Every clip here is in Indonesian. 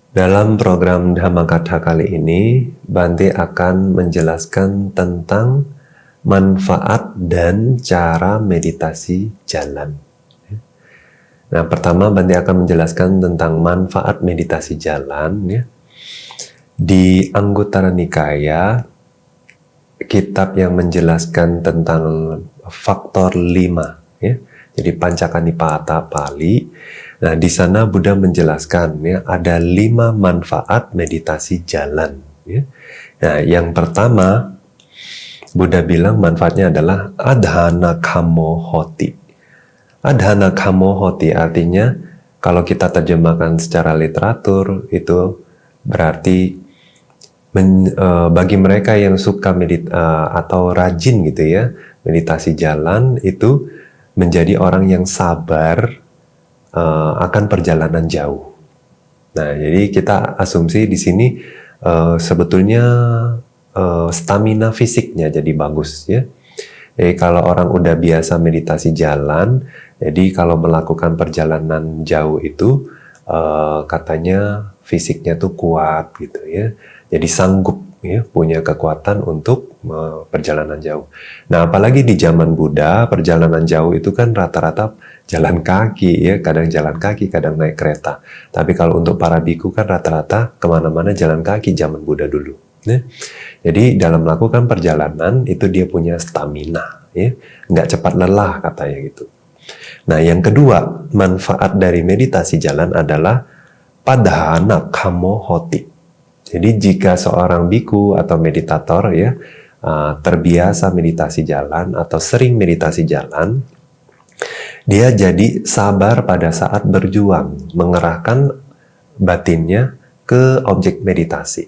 Dalam program Dhammakatha kali ini, Bante akan menjelaskan tentang manfaat dan cara meditasi jalan. Nah, pertama Bante akan menjelaskan tentang manfaat meditasi jalan. Ya. Di Anguttara Nikaya, kitab yang menjelaskan tentang faktor 5, ya. Jadi Pancakanipata Pali. Nah, di sana Buddha menjelaskan ya ada 5 manfaat meditasi jalan. Ya. Nah, yang pertama Buddha bilang manfaatnya adalah adhana kamo hoti. Adhana kamo hoti artinya kalau kita terjemahkan secara literatur itu berarti bagi mereka yang suka atau rajin gitu ya meditasi jalan itu menjadi orang yang sabar akan perjalanan jauh. Nah, jadi kita asumsi di sini sebetulnya stamina fisiknya jadi bagus ya. Jadi kalau orang udah biasa meditasi jalan, jadi kalau melakukan perjalanan jauh itu katanya fisiknya tuh kuat gitu ya. Jadi sanggup ya, punya kekuatan untuk perjalanan jauh. Nah, apalagi di zaman Buddha, perjalanan jauh itu kan rata-rata jalan kaki ya, kadang jalan kaki, kadang naik kereta. Tapi kalau untuk para biku kan rata-rata kemana-mana jalan kaki zaman Buddha dulu. Ya. Jadi dalam melakukan perjalanan itu dia punya stamina, ya, nggak cepat lelah katanya gitu. Nah, yang kedua manfaat dari meditasi jalan adalah padhana kamo hoti. Jadi jika seorang biku atau meditator ya terbiasa meditasi jalan atau sering meditasi jalan, dia jadi sabar pada saat berjuang, mengerahkan batinnya ke objek meditasi.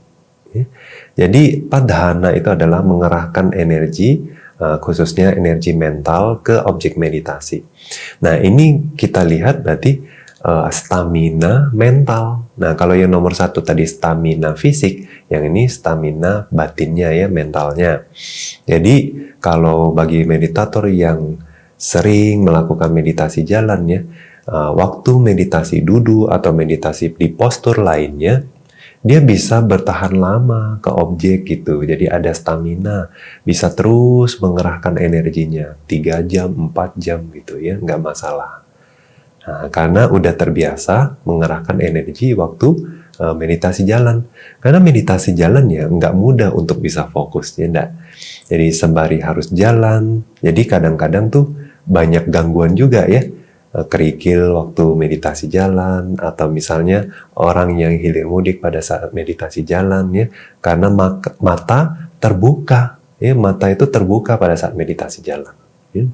Jadi padhana itu adalah mengerahkan energi, khususnya energi mental ke objek meditasi. Nah, ini kita lihat berarti stamina mental. Nah, kalau yang nomor 1 tadi stamina fisik, yang ini stamina batinnya ya, mentalnya. Jadi kalau bagi meditator yang sering melakukan meditasi jalan ya, waktu meditasi duduk atau meditasi di postur lainnya, dia bisa bertahan lama ke objek gitu. Jadi ada stamina, bisa terus mengerahkan energinya 3 jam, 4 jam gitu ya, nggak masalah. Nah, karena udah terbiasa mengerahkan energi waktu meditasi jalan. Karena meditasi jalan ya nggak mudah untuk bisa fokus, ya enggak. Jadi sembari harus jalan, jadi kadang-kadang tuh banyak gangguan juga ya. Kerikil waktu meditasi jalan, atau misalnya orang yang hilir mudik pada saat meditasi jalan ya, karena mata terbuka ya, mata itu terbuka pada saat meditasi jalan ya.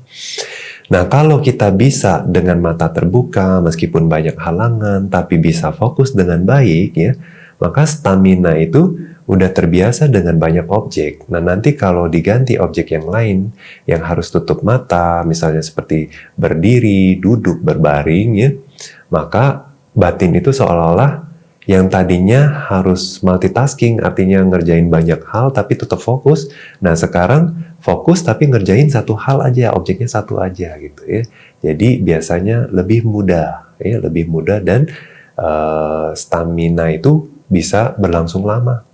Nah, kalau kita bisa dengan mata terbuka meskipun banyak halangan tapi bisa fokus dengan baik ya, maka stamina itu udah terbiasa dengan banyak objek. Nah, nanti kalau diganti objek yang lain yang harus tutup mata, misalnya seperti berdiri, duduk, berbaring ya, maka batin itu seolah-olah yang tadinya harus multitasking, artinya ngerjain banyak hal tapi tetap fokus. Nah, sekarang fokus tapi ngerjain satu hal aja, objeknya satu aja gitu ya. Jadi biasanya lebih mudah ya, lebih mudah dan stamina itu bisa berlangsung lama.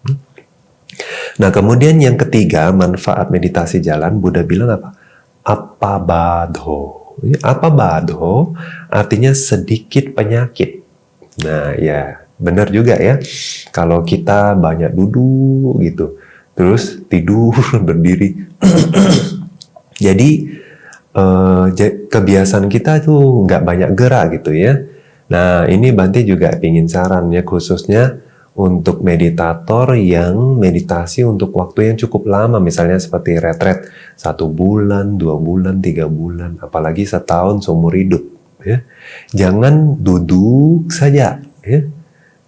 Nah, kemudian yang ketiga manfaat meditasi jalan, Buddha bilang apa? Apabadho. Apabadho artinya sedikit penyakit. Nah, ya benar juga ya. Kalau kita banyak duduk gitu, terus tidur berdiri, jadi kebiasaan kita tuh nggak banyak gerak gitu ya. Nah, ini Bante juga ingin saran ya, khususnya untuk meditator yang meditasi untuk waktu yang cukup lama, misalnya seperti retret 1 bulan, 2 bulan, 3 bulan, apalagi setahun seumur hidup. Ya. Jangan duduk saja, ya.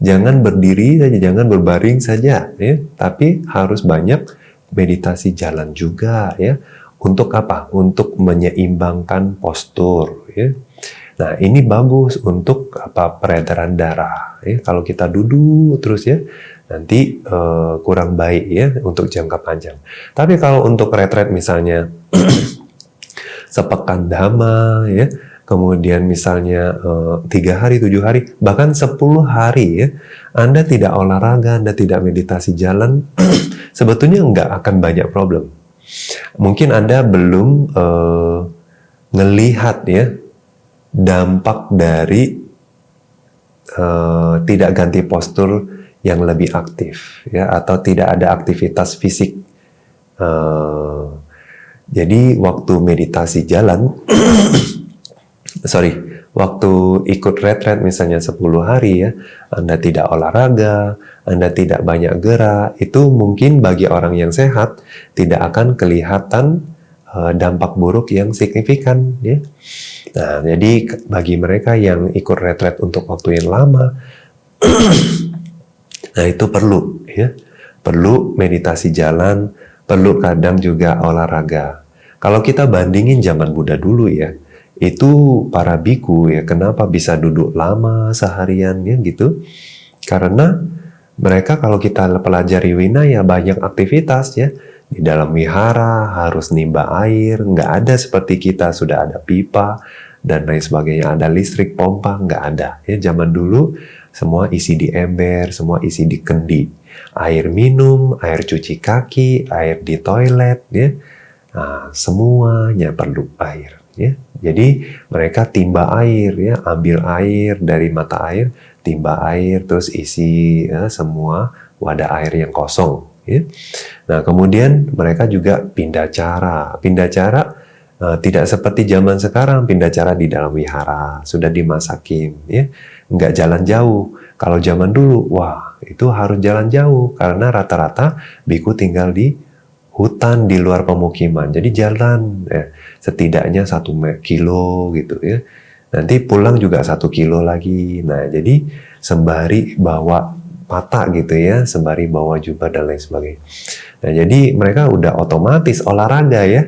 Jangan berdiri saja, jangan berbaring saja, ya. Tapi harus banyak meditasi jalan juga, ya. Untuk apa? Untuk menyeimbangkan postur, ya. Nah, ini bagus untuk peredaran darah. Ya. Kalau kita duduk terus ya, nanti kurang baik ya untuk jangka panjang. Tapi kalau untuk retret misalnya sepekan dhamma ya, kemudian misalnya 3 hari, 7 hari, bahkan 10 hari ya, Anda tidak olahraga, Anda tidak meditasi jalan, sebetulnya nggak akan banyak problem. Mungkin Anda belum ngelihat ya dampak dari tidak ganti postur yang lebih aktif ya, atau tidak ada aktivitas fisik. Jadi waktu meditasi jalan waktu ikut retret misalnya 10 hari ya, Anda tidak olahraga, Anda tidak banyak gerak, itu mungkin bagi orang yang sehat tidak akan kelihatan dampak buruk yang signifikan ya. Nah, jadi bagi mereka yang ikut retret untuk waktu yang lama, nah itu perlu ya, perlu meditasi jalan, perlu kadang juga olahraga. Kalau kita bandingin zaman Buddha dulu ya, itu para biku ya, kenapa bisa duduk lama seharian ya gitu? Karena mereka kalau kita pelajari Winaya banyak aktivitas ya. Di dalam wihara harus nimba air, nggak ada seperti kita sudah ada pipa dan lain sebagainya, ada listrik pompa, nggak ada. Ya, zaman dulu semua isi di ember, semua isi di kendi. Air minum, air cuci kaki, air di toilet, ya. Nah, semuanya perlu air. Ya. Jadi mereka timba air, ya, ambil air dari mata air, timba air, terus isi ya, semua wadah air yang kosong. Ya. Nah, kemudian mereka juga pindah cara. Pindah cara tidak seperti zaman sekarang, pindah cara di dalam wihara, sudah dimasakin. Ya. Nggak jalan jauh. Kalau zaman dulu, wah, itu harus jalan jauh. Karena rata-rata biku tinggal di hutan di luar pemukiman. Jadi jalan setidaknya 1 kilo gitu ya. Nanti pulang juga 1 kilo lagi. Nah, jadi sembari bawa mata gitu ya, sembari bawa jubah dan lain sebagainya. Nah, jadi mereka udah otomatis olahraga ya.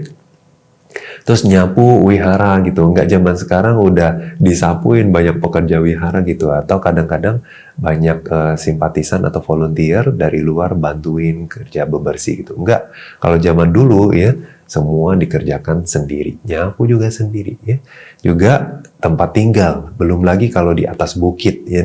Terus nyapu wihara gitu, nggak zaman sekarang udah disapuin banyak pekerja wihara gitu, atau kadang-kadang banyak simpatisan atau volunteer dari luar bantuin kerja bebersih gitu. Enggak, kalau zaman dulu ya semua dikerjakan sendiri, nyapu juga sendiri ya, juga tempat tinggal, belum lagi kalau di atas bukit ya.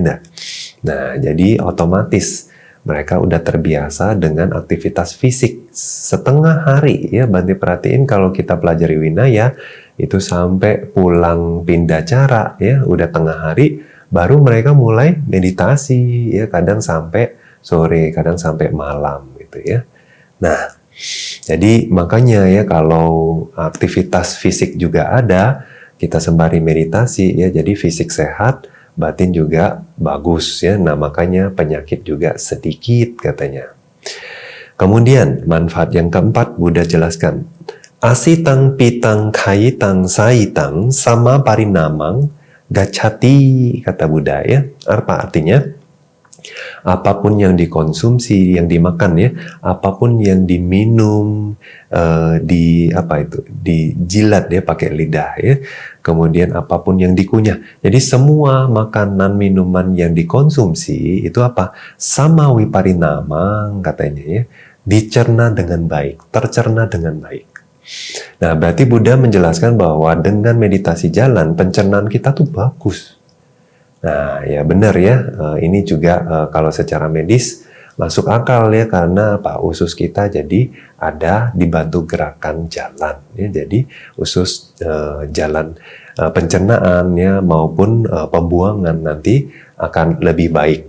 Nah, jadi otomatis mereka udah terbiasa dengan aktivitas fisik setengah hari ya. Bantu perhatiin kalau kita pelajari Winaya itu sampai pulang pindah cara ya, udah tengah hari baru mereka mulai meditasi ya, kadang sampai sore, kadang sampai malam gitu ya. Nah, jadi makanya ya kalau aktivitas fisik juga ada, kita sembari meditasi ya, jadi fisik sehat, batin juga bagus ya. Nah, makanya penyakit juga sedikit katanya. Kemudian manfaat yang keempat Buddha jelaskan, asitang pitang kayitang saitang sama parinamang gacchati, kata Buddha ya. Apa artinya? Apapun yang dikonsumsi, yang dimakan ya, apapun yang diminum, dijilat ya pakai lidah ya, kemudian apapun yang dikunyah. Jadi semua makanan minuman yang dikonsumsi itu apa? Sama wiparinamang katanya ya, dicerna dengan baik, tercerna dengan baik. Nah, berarti Buddha menjelaskan bahwa dengan meditasi jalan pencernaan kita tuh bagus. Nah, ya benar ya, ini juga kalau secara medis masuk akal ya, karena apa? Usus kita jadi ada dibantu gerakan jalan ya, jadi usus jalan pencernaan ya maupun pembuangan nanti akan lebih baik.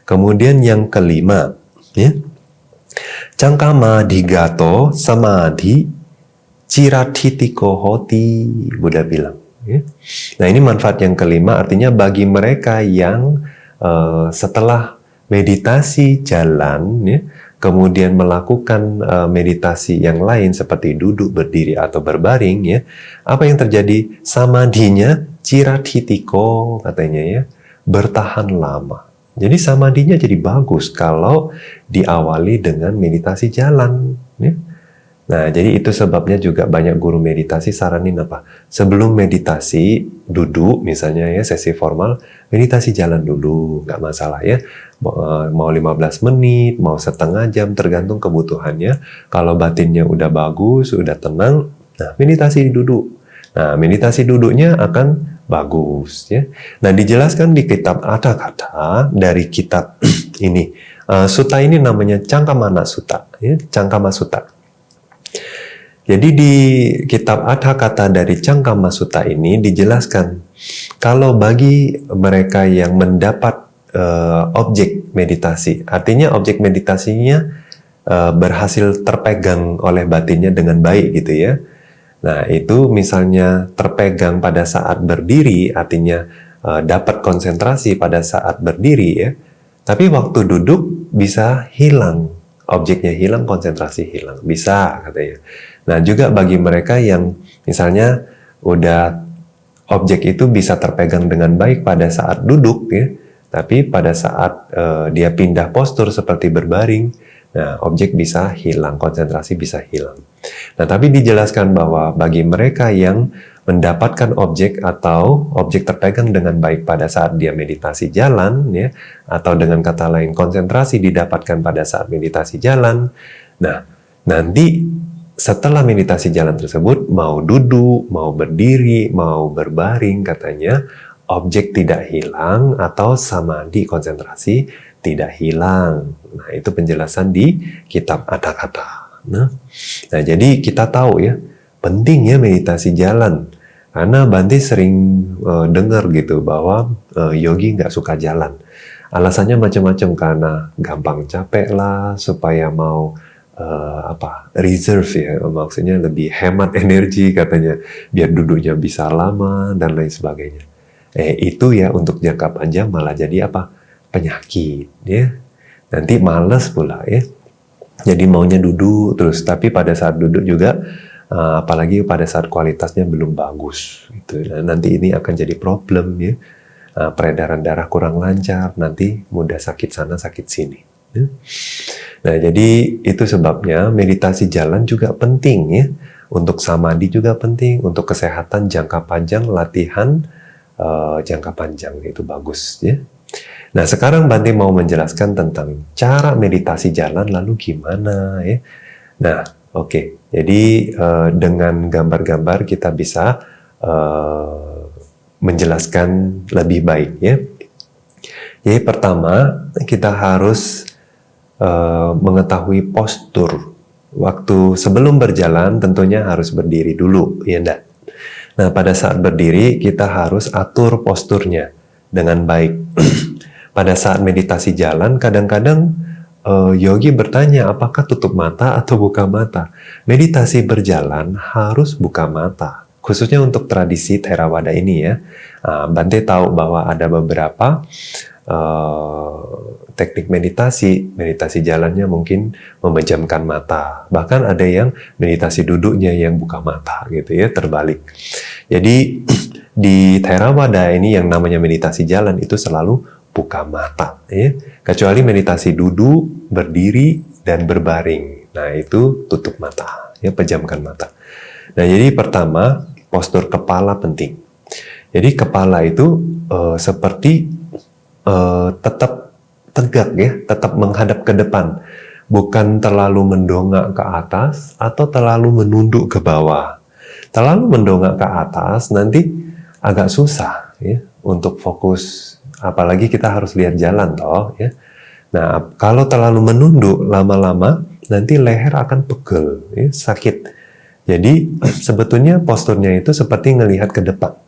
Kemudian yang kelima ya, cangkama digato samadhi ciratitiko hoti, Buddha bilang. Nah, ini manfaat yang kelima, artinya bagi mereka yang setelah meditasi jalan ya, kemudian melakukan meditasi yang lain seperti duduk, berdiri atau berbaring ya, apa yang terjadi? Samadhinya ciratitiko katanya ya, bertahan lama. Jadi samadhinya jadi bagus kalau diawali dengan meditasi jalan ya. Nah, jadi itu sebabnya juga banyak guru meditasi saranin apa? Sebelum meditasi, duduk misalnya ya, sesi formal, meditasi jalan dulu, nggak masalah ya. Mau 15 menit, mau setengah jam, tergantung kebutuhannya. Kalau batinnya udah bagus, udah tenang, nah meditasi duduk. Nah, meditasi duduknya akan bagus ya. Nah, dijelaskan di kitab Atthakatha dari kitab ini. Sutta ini namanya Cangkamana Sutta, ya, Cangkama Sutta. Jadi di kitab Adha Kata dari Cangkama Sutta ini dijelaskan kalau bagi mereka yang mendapat objek meditasi, artinya objek meditasinya berhasil terpegang oleh batinnya dengan baik gitu ya. Nah itu misalnya terpegang pada saat berdiri, artinya dapat konsentrasi pada saat berdiri ya. Tapi waktu duduk bisa hilang, objeknya hilang, konsentrasi hilang, bisa katanya. Nah juga bagi mereka yang misalnya udah objek itu bisa terpegang dengan baik pada saat duduk ya, tapi pada saat dia pindah postur seperti berbaring, nah objek bisa hilang, konsentrasi bisa hilang. Nah tapi dijelaskan bahwa bagi mereka yang mendapatkan objek atau objek terpegang dengan baik pada saat dia meditasi jalan ya, atau dengan kata lain konsentrasi didapatkan pada saat meditasi jalan. Nah nanti setelah meditasi jalan tersebut, mau duduk, mau berdiri, mau berbaring, katanya objek tidak hilang atau samadhi konsentrasi tidak hilang. Nah itu penjelasan di kitab Adha Kata. Nah jadi kita tahu ya, penting ya meditasi jalan. Karena Bante sering dengar gitu bahwa yogi nggak suka jalan. Alasannya macam-macam, karena gampang capek lah, supaya mau reserve ya, maksudnya lebih hemat energi katanya, biar duduknya bisa lama dan lain sebagainya. Itu ya untuk jangka panjang malah jadi apa? Penyakit ya. Nanti males pula ya. Jadi maunya duduk terus, tapi pada saat duduk juga apalagi pada saat kualitasnya belum bagus gitu. Nah, nanti ini akan jadi problem ya. Peredaran darah kurang lancar, nanti mudah sakit sana sakit sini ya. Nah jadi itu sebabnya meditasi jalan juga penting ya, untuk samadhi juga penting, untuk kesehatan jangka panjang, latihan jangka panjang itu bagus ya. Nah sekarang Bante mau menjelaskan tentang cara meditasi jalan, lalu gimana ya. Nah oke. Jadi dengan gambar-gambar kita bisa menjelaskan lebih baik ya. Jadi pertama kita harus mengetahui postur. Waktu sebelum berjalan tentunya harus berdiri dulu, ya enggak? Nah pada saat berdiri kita harus atur posturnya dengan baik. Pada saat meditasi jalan kadang-kadang yogi bertanya apakah tutup mata atau buka mata. Meditasi berjalan harus buka mata, khususnya untuk tradisi Theravada ini ya. Bante tahu bahwa ada beberapa teknik meditasi jalannya mungkin memejamkan mata, bahkan ada yang meditasi duduknya yang buka mata gitu ya, terbalik. Jadi di Theravada ini yang namanya meditasi jalan itu selalu buka mata ya, kecuali meditasi duduk, berdiri dan berbaring. Nah itu tutup mata ya, pejamkan mata. Nah jadi pertama postur kepala penting. Jadi kepala itu seperti tetap tegak ya, tetap menghadap ke depan, bukan terlalu mendongak ke atas atau terlalu menunduk ke bawah. Terlalu mendongak ke atas nanti agak susah ya untuk fokus, apalagi kita harus lihat jalan toh ya. Nah kalau terlalu menunduk lama-lama nanti leher akan pegel ya, sakit. Jadi sebetulnya posturnya itu seperti ngelihat ke depan.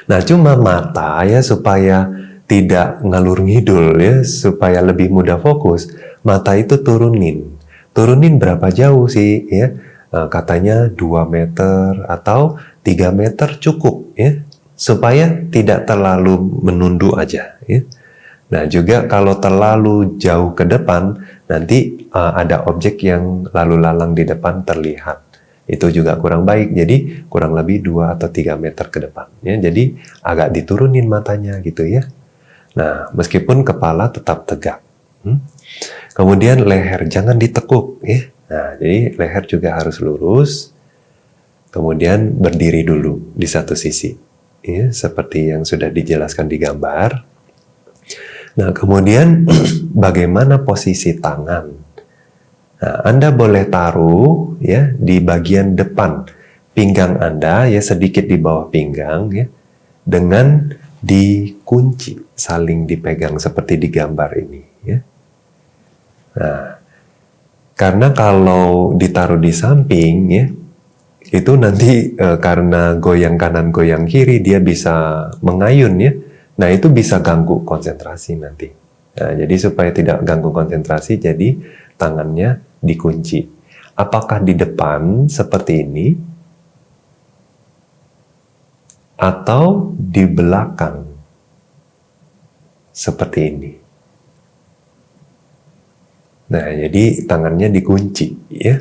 Nah cuma mata ya, supaya tidak ngalur ngidul ya, supaya lebih mudah fokus, mata itu turunin berapa jauh sih ya, katanya 2 meter atau 3 meter cukup ya, supaya tidak terlalu menunduk aja ya. Nah juga kalau terlalu jauh ke depan nanti ada objek yang lalu lalang di depan terlihat, itu juga kurang baik. Jadi kurang lebih 2 atau 3 meter ke depan ya. Jadi agak diturunin matanya gitu ya. Nah meskipun kepala tetap tegak. Kemudian leher jangan ditekuk ya. Nah jadi leher juga harus lurus. Kemudian berdiri dulu di satu sisi ya, seperti yang sudah dijelaskan di gambar. Nah kemudian bagaimana posisi tangan? Nah, Anda boleh taruh ya di bagian depan pinggang Anda ya, sedikit di bawah pinggang ya, dengan di kunci, saling dipegang seperti di gambar ini. Ya. Nah, karena kalau ditaruh di samping, ya, itu nanti karena goyang kanan goyang kiri dia bisa mengayun, ya. Nah itu bisa ganggu konsentrasi nanti. Nah, jadi supaya tidak ganggu konsentrasi, jadi tangannya dikunci. Apakah di depan seperti ini atau di belakang seperti ini? Nah, jadi tangannya dikunci, ya.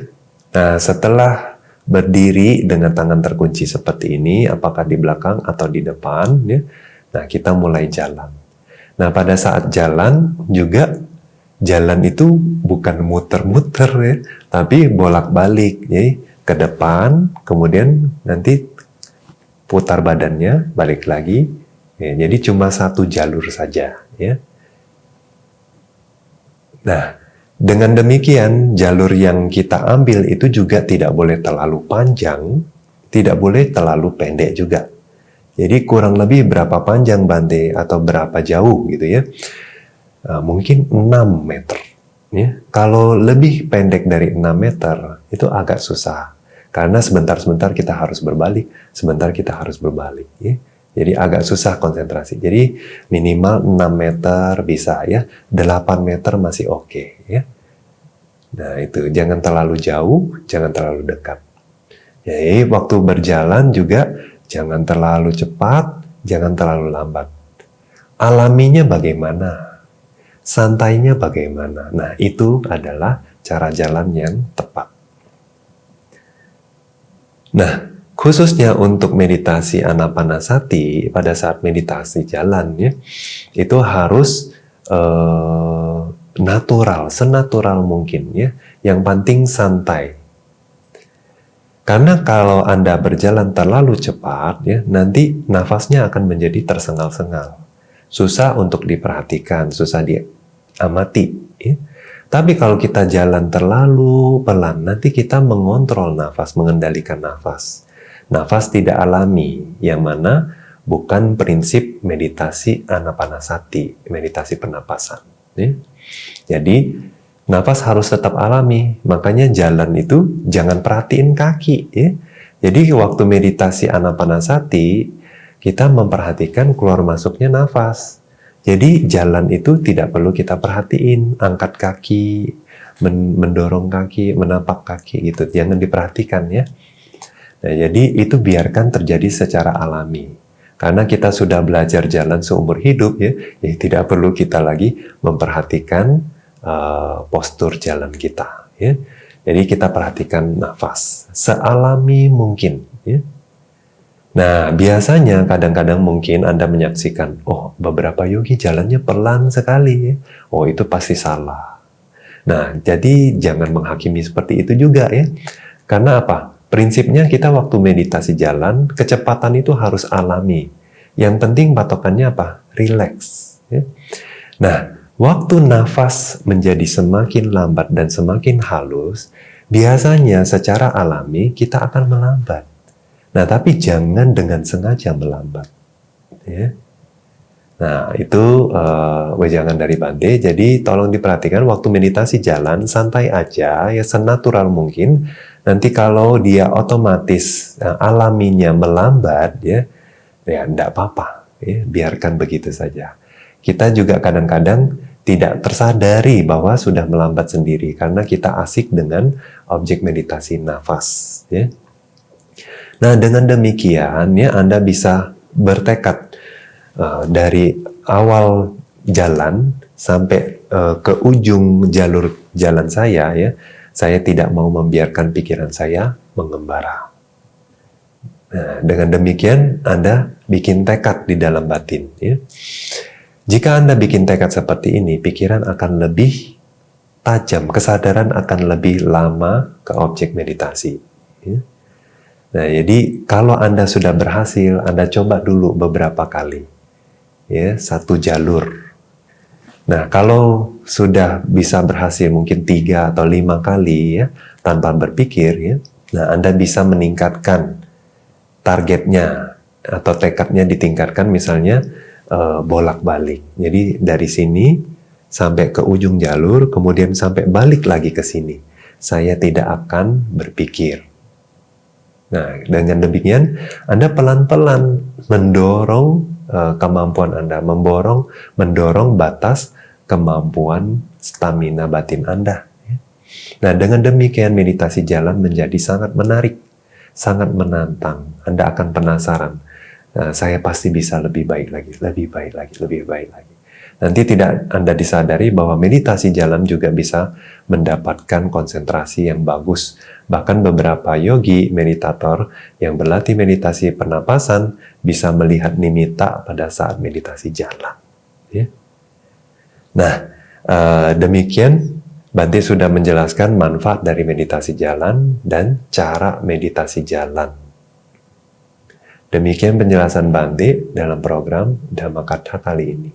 Nah, setelah berdiri dengan tangan terkunci seperti ini, apakah di belakang atau di depan, ya. Nah, kita mulai jalan. Nah, pada saat jalan juga, jalan itu bukan muter-muter, ya, tapi bolak-balik, ya, ke depan, kemudian nanti putar badannya, balik lagi, ya. Jadi cuma satu jalur saja, ya. Nah, dengan demikian, jalur yang kita ambil itu juga tidak boleh terlalu panjang, tidak boleh terlalu pendek juga. Jadi kurang lebih berapa panjang Bante atau berapa jauh gitu ya. Mungkin 6 meter. Ya. Kalau lebih pendek dari 6 meter, itu agak susah. Karena sebentar-sebentar kita harus berbalik, sebentar kita harus berbalik. Ya. Jadi agak susah konsentrasi. Jadi minimal 6 meter bisa ya, 8 meter masih oke ya. Nah itu, jangan terlalu jauh, jangan terlalu dekat. Jadi waktu berjalan juga jangan terlalu cepat, jangan terlalu lambat. Alaminya bagaimana? Santainya bagaimana? Nah itu adalah cara jalan yang tepat. Nah, khususnya untuk meditasi Anapanasati, pada saat meditasi jalan ya, itu harus natural, senatural mungkin ya. Yang penting santai. Karena kalau Anda berjalan terlalu cepat ya, nanti nafasnya akan menjadi tersengal-sengal. Susah untuk diperhatikan, susah diamati ya. Tapi kalau kita jalan terlalu pelan, nanti kita mengontrol nafas, mengendalikan nafas. Nafas tidak alami, yang mana bukan prinsip meditasi Anapanasati, meditasi pernapasan. Ya. Jadi, nafas harus tetap alami, makanya jalan itu jangan perhatiin kaki. Ya. Jadi, waktu meditasi Anapanasati, kita memperhatikan keluar masuknya nafas. Jadi, jalan itu tidak perlu kita perhatiin, angkat kaki, mendorong kaki, menapak kaki, gitu. Jangan diperhatikan ya. Nah, jadi itu biarkan terjadi secara alami. Karena kita sudah belajar jalan seumur hidup ya, tidak perlu kita lagi memperhatikan postur jalan kita. Ya. Jadi kita perhatikan nafas sealami mungkin. Ya. Nah biasanya kadang-kadang mungkin Anda menyaksikan, oh beberapa yogi jalannya pelan sekali. Ya. Oh itu pasti salah. Nah jadi jangan menghakimi seperti itu juga ya. Karena apa? Prinsipnya kita waktu meditasi jalan, kecepatan itu harus alami. Yang penting patokannya apa? Relax. Ya. Nah, waktu nafas menjadi semakin lambat dan semakin halus, biasanya secara alami kita akan melambat. Nah, tapi jangan dengan sengaja melambat. Ya. Nah, itu wejangan dari Bante. Jadi, tolong diperhatikan waktu meditasi jalan, santai aja, ya senatural mungkin. Nanti kalau dia otomatis alaminya melambat, ya enggak apa-apa, ya, biarkan begitu saja. Kita juga kadang-kadang tidak tersadari bahwa sudah melambat sendiri karena kita asik dengan objek meditasi nafas. Ya. Nah dengan demikian ya Anda bisa bertekad dari awal jalan sampai ke ujung jalur jalan saya ya. Saya tidak mau membiarkan pikiran saya mengembara. Nah, dengan demikian, Anda bikin tekad di dalam batin. Ya. Jika Anda bikin tekad seperti ini, pikiran akan lebih tajam, kesadaran akan lebih lama ke objek meditasi. Ya. Nah, jadi kalau Anda sudah berhasil, Anda coba dulu beberapa kali. Ya, satu jalur. Nah, kalau sudah bisa berhasil mungkin 3 atau 5 kali ya, tanpa berpikir ya, nah Anda bisa meningkatkan targetnya atau tekadnya ditingkatkan misalnya bolak-balik. Jadi dari sini sampai ke ujung jalur, kemudian sampai balik lagi ke sini. Saya tidak akan berpikir. Nah, dengan demikian Anda pelan-pelan mendorong kemampuan Anda, mendorong batas kemampuan stamina batin Anda. Nah, dengan demikian meditasi jalan menjadi sangat menarik, sangat menantang. Anda akan penasaran. Saya pasti bisa lebih baik lagi, lebih baik lagi, lebih baik lagi. Nanti tidak Anda disadari bahwa meditasi jalan juga bisa mendapatkan konsentrasi yang bagus. Bahkan beberapa yogi, meditator yang berlatih meditasi pernapasan bisa melihat nimitta pada saat meditasi jalan. Ya. Nah, demikian Bante sudah menjelaskan manfaat dari meditasi jalan dan cara meditasi jalan. Demikian penjelasan Bante dalam program Dhammakatha kali ini.